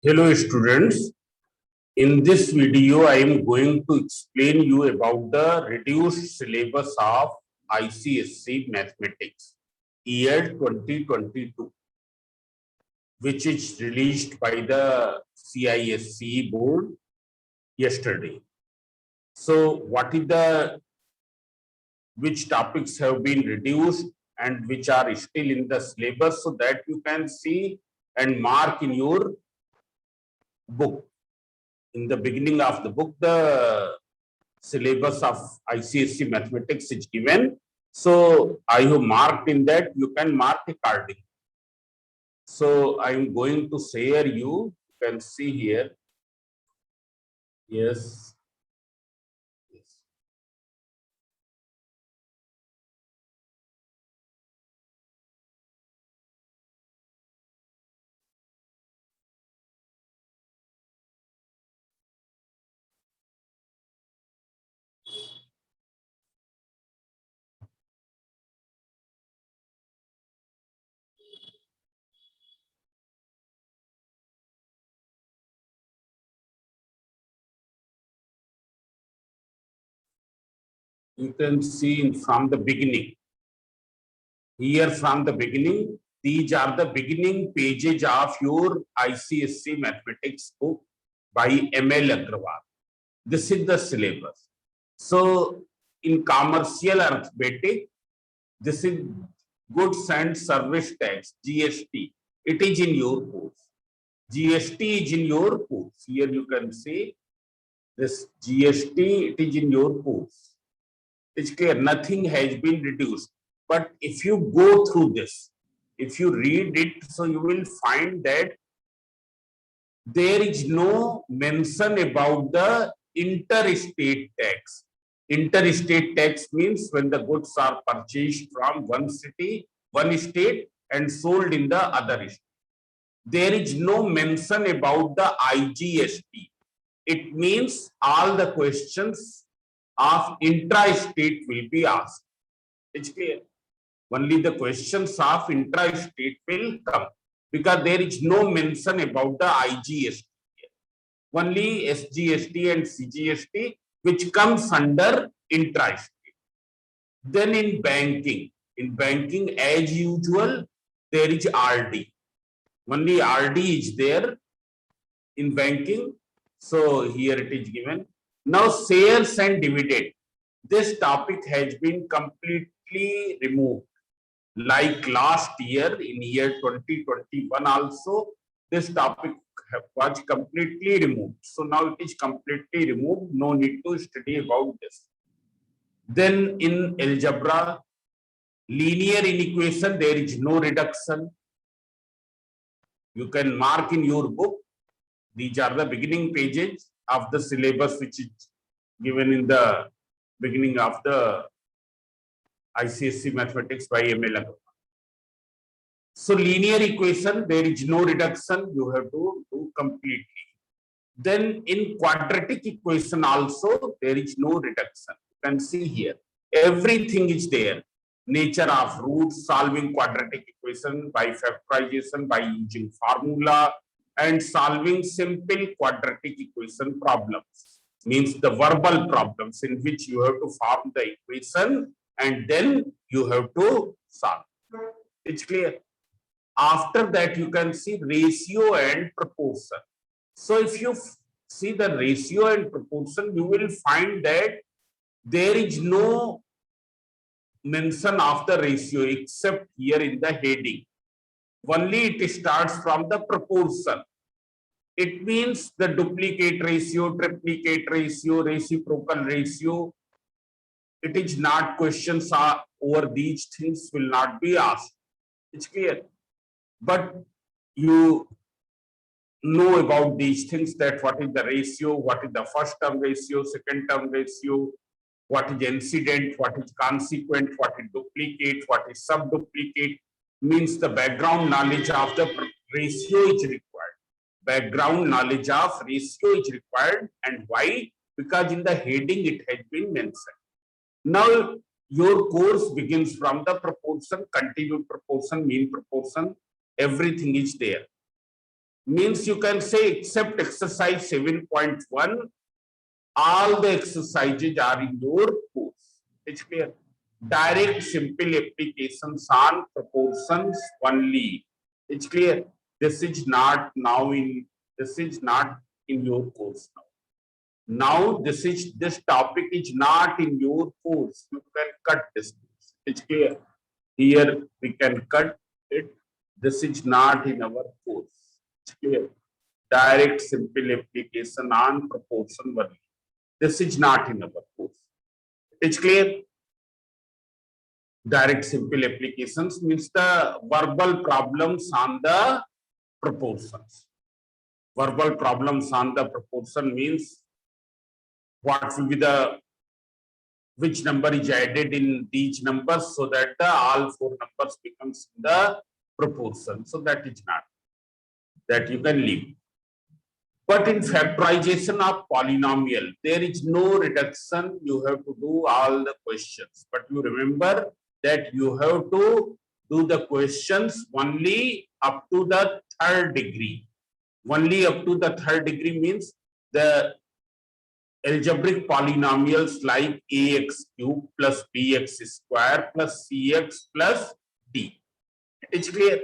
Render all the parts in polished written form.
Hello students, in this video I am going to explain you about the reduced syllabus of ICSE Mathematics year 2022, which is released by the CISE board yesterday. So which topics have been reduced and which are still in the syllabus, so that you can see and mark in your book. In the beginning of the book, the syllabus of ICSE mathematics is given. So I have marked in that, you can mark accordingly. So I am going to share you can see here. Yes. Yes. You can see from the beginning. Here from the beginning, these are the beginning pages of your ICSE mathematics book by ML Agrawal. This is the syllabus. So in commercial arithmetic, this is goods and service tax, GST. It is in your course. GST is in your course. Here you can see this GST, it is in your course. It's clear, nothing has been reduced. But if you go through this, if you read it, so you will find that there is no mention about the interstate tax. Interstate tax means when the goods are purchased from one city, one state, and sold in the other state. There is no mention about the IGST. It means all the questions of intra-state will be asked. It's clear. Only the questions of intra-state will come because there is no mention about the IGST. Only SGST and CGST, which comes under intra-state. Then in banking as usual, there is RD. Only RD is there in banking. So here it is given. Now shares and dividend. This topic has been completely removed. Like last year, in year 2021 also, this topic was completely removed. So now it is completely removed. No need to study about this. Then in algebra, linear inequation, there is no reduction. You can mark in your book. These are the beginning pages of the syllabus, which is given in the beginning of the ICSE mathematics by ML Agrawal. So linear equation, there is no reduction. You have to do completely. Then in quadratic equation also, there is no reduction. You can see here, everything is there. Nature of roots, solving quadratic equation by factorization by using formula, and solving simple quadratic equation problems. Means the verbal problems in which you have to form the equation and then you have to solve. It's clear. After that, you can see ratio and proportion. So if you see the ratio and proportion, you will find that there is no mention of the ratio except here in the heading. Only it starts from the proportion. It means the duplicate ratio, triplicate ratio, reciprocal ratio. It is not questions are over these things will not be asked. It's clear. But you know about these things, that what is the ratio, what is the first term ratio, second term ratio, what is incident, what is consequent, what is duplicate, what is subduplicate. Means the background knowledge of the ratio is required. Background knowledge of ratio is required. And why? Because in the heading it has been mentioned. Now your course begins from the proportion, continued proportion, mean proportion, everything is there. Means you can say except exercise 7.1, all the exercises are in your course. It's clear. Direct simple applications on proportions only. It's clear. This is not now in, this is not in your course now. Now this topic is not in your course. You can cut this. It's clear. Here we can cut it. This is not in our course. It's clear. Direct simple application on proportion only. This is not in our course. It's clear. Direct simple applications means the verbal problems on the proportions. Verbal problems on the proportion means what will be the, which number is added in each number so that the all four numbers becomes the proportion. So that is not, that you can leave. But in factorization of polynomial, there is no reduction. You have to do all the questions. But you remember that you have to do the questions only up to the third degree. Only up to the third degree means the algebraic polynomials like ax cube plus bx square plus cx plus d. It's clear.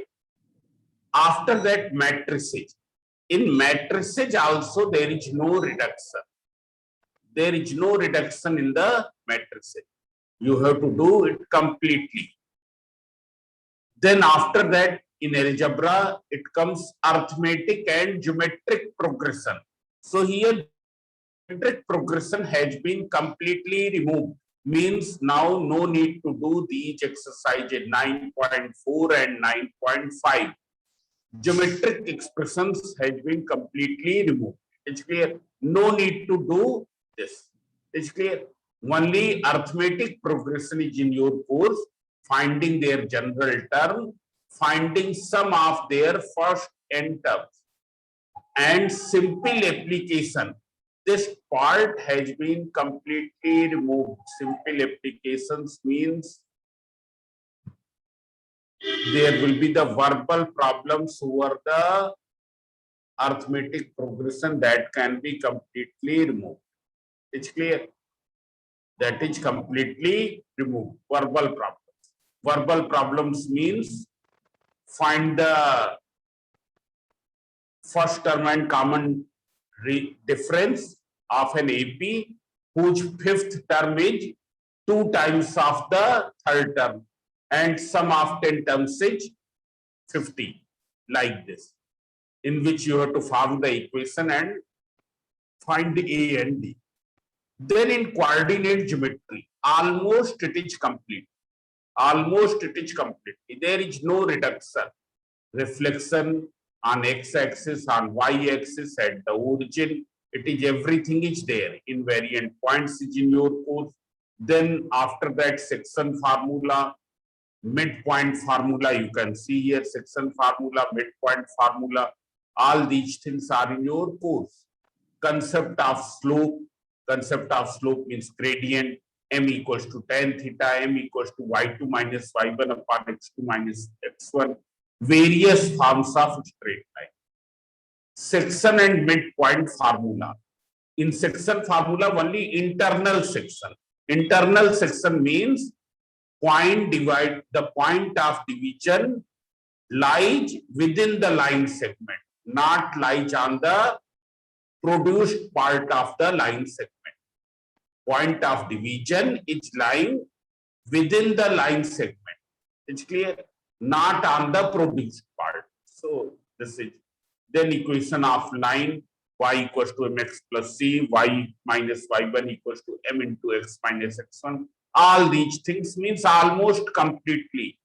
After that, matrices. In matrices also there is no reduction. There is no reduction in the matrices. You have to do it completely. Then after that, in algebra, it comes arithmetic and geometric progression. So here, geometric progression has been completely removed. Means now no need to do these exercises 9.4 and 9.5. Geometric expressions has been completely removed. It's clear. No need to do this. It's clear. Only arithmetic progression is in your course. Finding their general term, finding sum of their first n terms, and simple application. This part has been completely removed. Simple applications means there will be the verbal problems over the arithmetic progression that can be completely removed. It's clear. That is completely removed. Verbal problems. Verbal problems means find the first term and common difference of an AP whose fifth term is 2 times of the third term and sum of 10 terms is 50, like this, in which you have to form the equation and find A and D. Then in coordinate geometry, almost it is complete. Almost it is complete. There is no reduction. Reflection on x-axis, on y-axis, at the origin. It is everything is there. Invariant points is in your course. Then after that, section formula, midpoint formula, you can see here section formula, midpoint formula. All these things are in your course. Concept of slope. Concept of slope means gradient. M equals to tan theta, M equals to y2 minus y1 upon x2 minus x1. Various forms of straight line. Section and midpoint formula. In section formula, only internal section. Internal section means the point of division lies within the line segment, not lies on the produced part of the line segment. Point of division is lying within the line segment. It's clear? Not on the produced part. So this is then equation of line y equals to mx plus c, y minus y1 equals to m into x minus x1. All these things means almost completely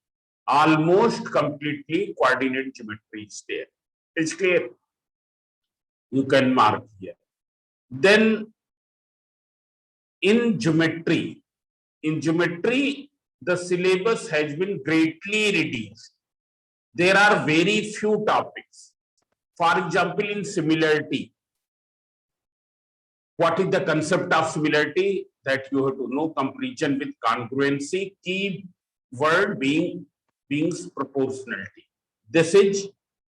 coordinate geometry is there. It's clear? You can mark here. Then in geometry, the syllabus has been greatly reduced. There are very few topics. For example, in similarity, what is the concept of similarity? That you have to know. Comparison with congruency, key word being proportionality. This is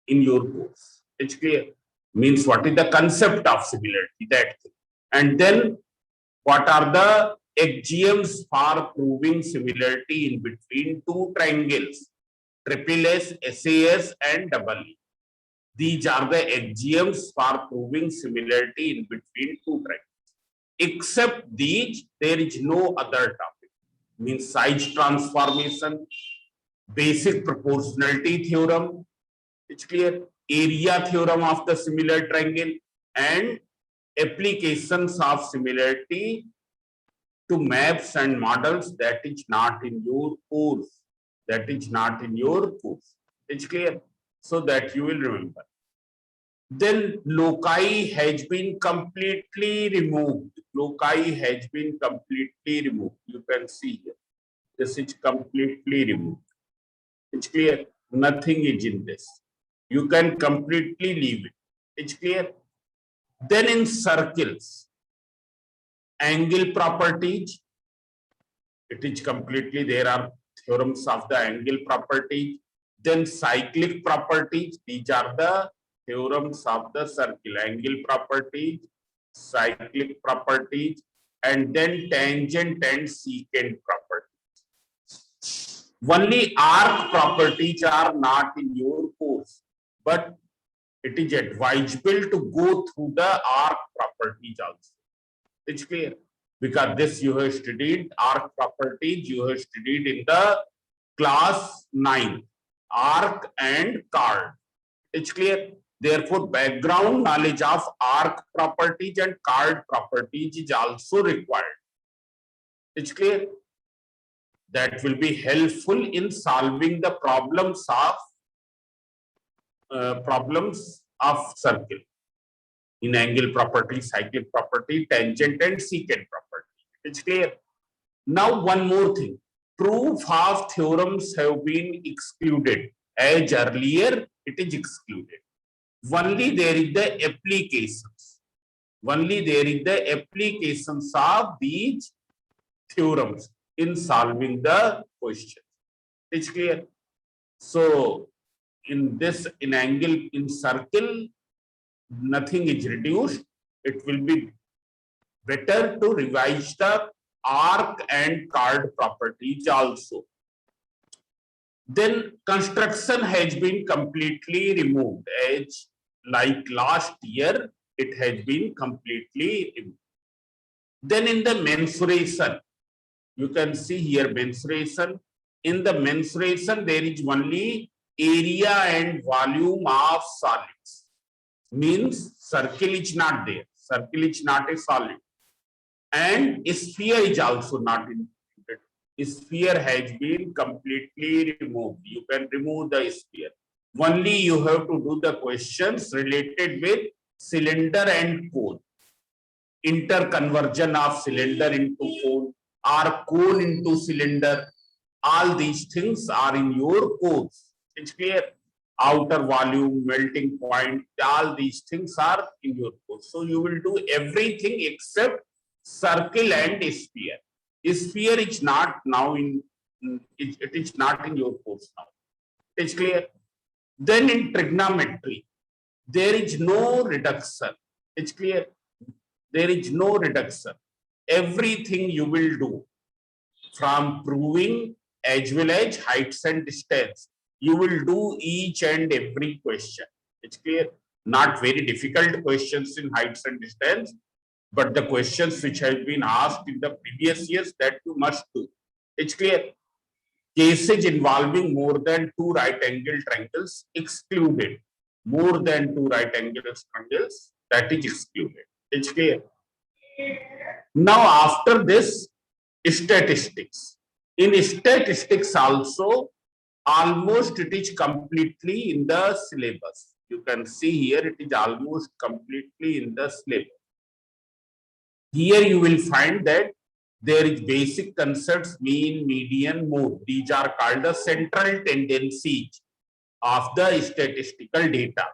in your course. It's clear. Means what is the concept of similarity, that thing. And then what are the axioms for proving similarity in between two triangles, triple S, SAS and double E. These are the axioms for proving similarity in between two triangles. Except these, there is no other topic. Means size transformation, basic proportionality theorem, it's clear, area theorem of the similar triangle, and applications of similarity to maps and models. That is not in your course. That is not in your course. It's clear. So that you will remember. Then loci has been completely removed. Loci has been completely removed. You can see here. This is completely removed. It's clear. Nothing is in this. You can completely leave it. It's clear. Then in circles, angle properties, it is completely, there are theorems of the angle properties. Then cyclic properties, these are the theorems of the circle, angle properties, cyclic properties, and then tangent and secant properties. Only arc properties are not in your course, but it is advisable to go through the arc properties also. It's clear, because this you have studied, arc properties you have studied in the class 9, arc and card. It's clear. Therefore, background knowledge of arc properties and card properties is also required. It's clear. That will be helpful in solving the problems of circle in angle property, cyclic property, tangent and secant property. It's clear. Now one more thing. Proof of theorems have been excluded. As earlier, it is excluded. Only there is the applications. Only there is the applications of these theorems in solving the question. It's clear. So in this, in angle, in circle, nothing is reduced. It will be better to revise the arc and card properties also. Then construction has been completely removed, as like last year it has been completely removed. Then in the mensuration, you can see here mensuration. In the mensuration, there is only area and volume of solids. Means circle is not there. Circle is not a solid. And sphere is also not included. Sphere has been completely removed. You can remove the sphere. Only you have to do the questions related with cylinder and cone. Interconversion of cylinder into cone or cone into cylinder. All these things are in your course. It's clear. Outer volume, melting point, all these things are in your course. So you will do everything except circle and sphere. Sphere is not now in, it is not in your course now. It's clear. Then in trigonometry, there is no reduction. It's clear. There is no reduction. Everything you will do from proving as well as heights and distance. You will do each and every question. It's clear. Not very difficult questions in heights and distance, but the questions which have been asked in the previous years, that you must do. It's clear. Cases involving more than two right angle triangles excluded. More than two right angle triangles, that is excluded. It's clear. Now after this, statistics. In statistics also, almost it is completely in the syllabus. You can see here it is almost completely in the syllabus. Here you will find that there is basic concepts, mean, median, mode. These are called the central tendencies of the statistical data.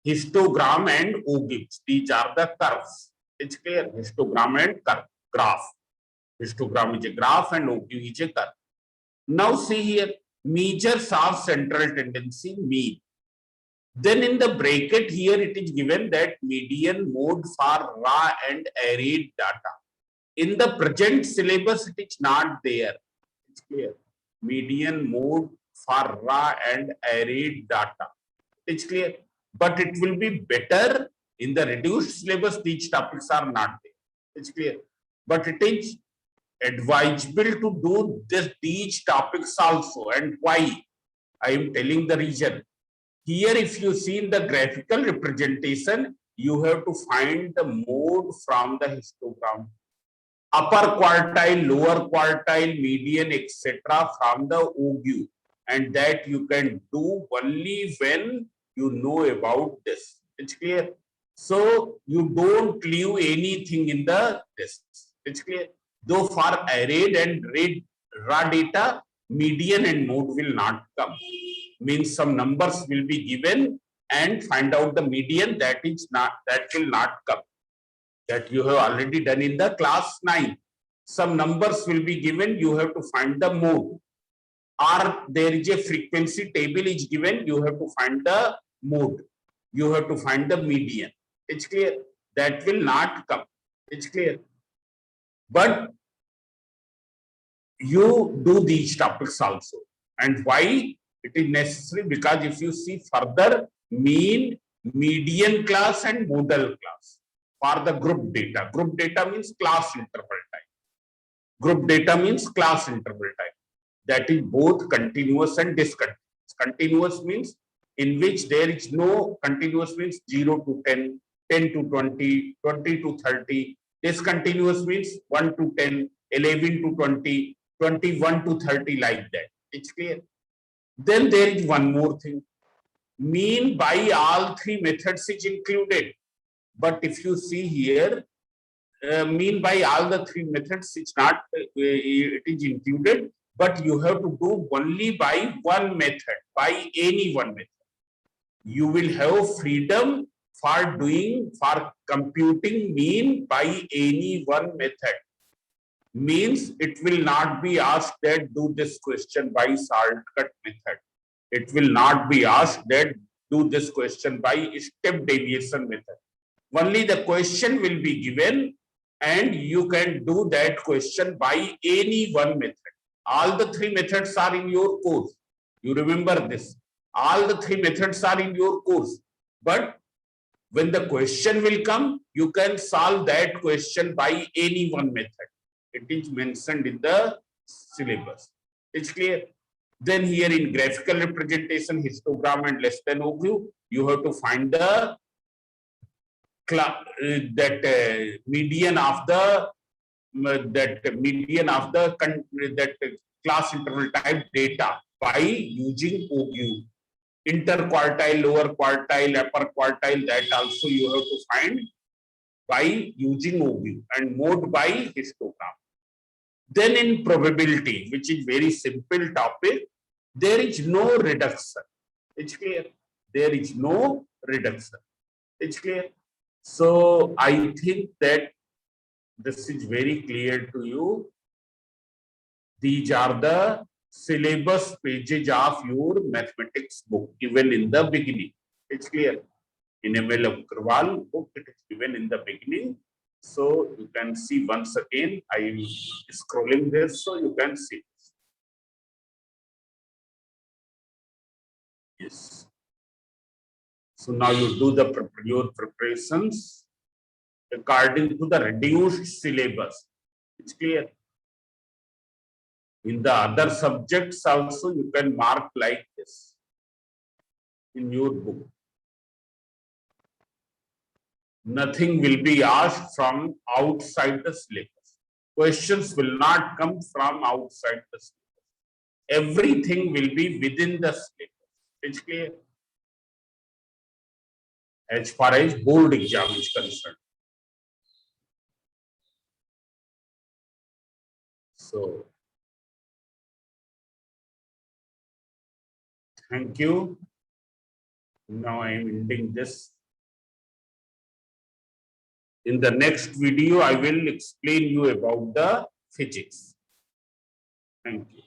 Histogram and ogives. These are the curves. It's clear. Histogram and curve, graph. Histogram is a graph and ogive is a curve. Now see here, measures of central tendency, mean. Then in the bracket here it is given that median mode for raw and arrayed data. In the present syllabus it is not there. It's clear. Median mode for raw and arrayed data. It's clear. But it will be better in the reduced syllabus. These topics are not there. It's clear. But it is advisable to do these topics also. And why? I am telling the reason. Here, if you see in the graphical representation, you have to find the mode from the histogram. Upper quartile, lower quartile, median, etc. from the OGU. And that you can do only when you know about this. It's clear. So you don't leave anything in the this. It's clear. Though for arrayed and raw data, median and mode will not come. Means some numbers will be given and find out the median, that will not come. That you have already done in the class 9. Some numbers will be given, you have to find the mode. Or there is a frequency table is given, you have to find the mode. You have to find the median. It's clear. That will not come. It's clear. But you do these topics also. And why it is necessary? Because if you see further, mean, median class and modal class for the group data. Group data means class interval time. Group data means class interval time. That is both continuous and discontinuous. Continuous means in which there is no, continuous means 0 to 10, 10 to 20, 20 to 30. Discontinuous means 1 to 10, 11 to 20, 21 to 30, like that. It's clear. Then there is one more thing. Mean by all three methods is included. But if you see here, mean by all the three methods, it's not, it is included, but you have to do only by one method, by any one method. You will have freedom for computing mean by any one method. Means it will not be asked that do this question by shortcut method. It will not be asked that do this question by step deviation method. Only the question will be given and you can do that question by any one method. All the three methods are in your course. You remember this. All the three methods are in your course. But when the question will come, you can solve that question by any one method. It is mentioned in the syllabus. It's clear. Then here in graphical representation, histogram and less than OQ, you have to find the median of the class interval type data by using OQ. Interquartile, lower quartile, upper quartile, that also you have to find by using OQ, and mode by histogram. Then in probability, which is very simple topic, there is no reduction. It's clear. There is no reduction. It's clear. So I think that this is very clear to you. These are the syllabus pages of your mathematics book given in the beginning. It's clear. In ML Agrawal book, it is given in the beginning. So you can see once again, I am scrolling this so you can see. Yes. So now you do your preparations according to the reduced syllabus. It's clear. In the other subjects also you can mark like this in your book. Nothing will be asked from outside the syllabus. Questions will not come from outside the syllabus. Everything will be within the syllabus. It's clear. As far as board exam is concerned. So, thank you. Now I am ending this. In the next video, I will explain you about the physics. Thank you.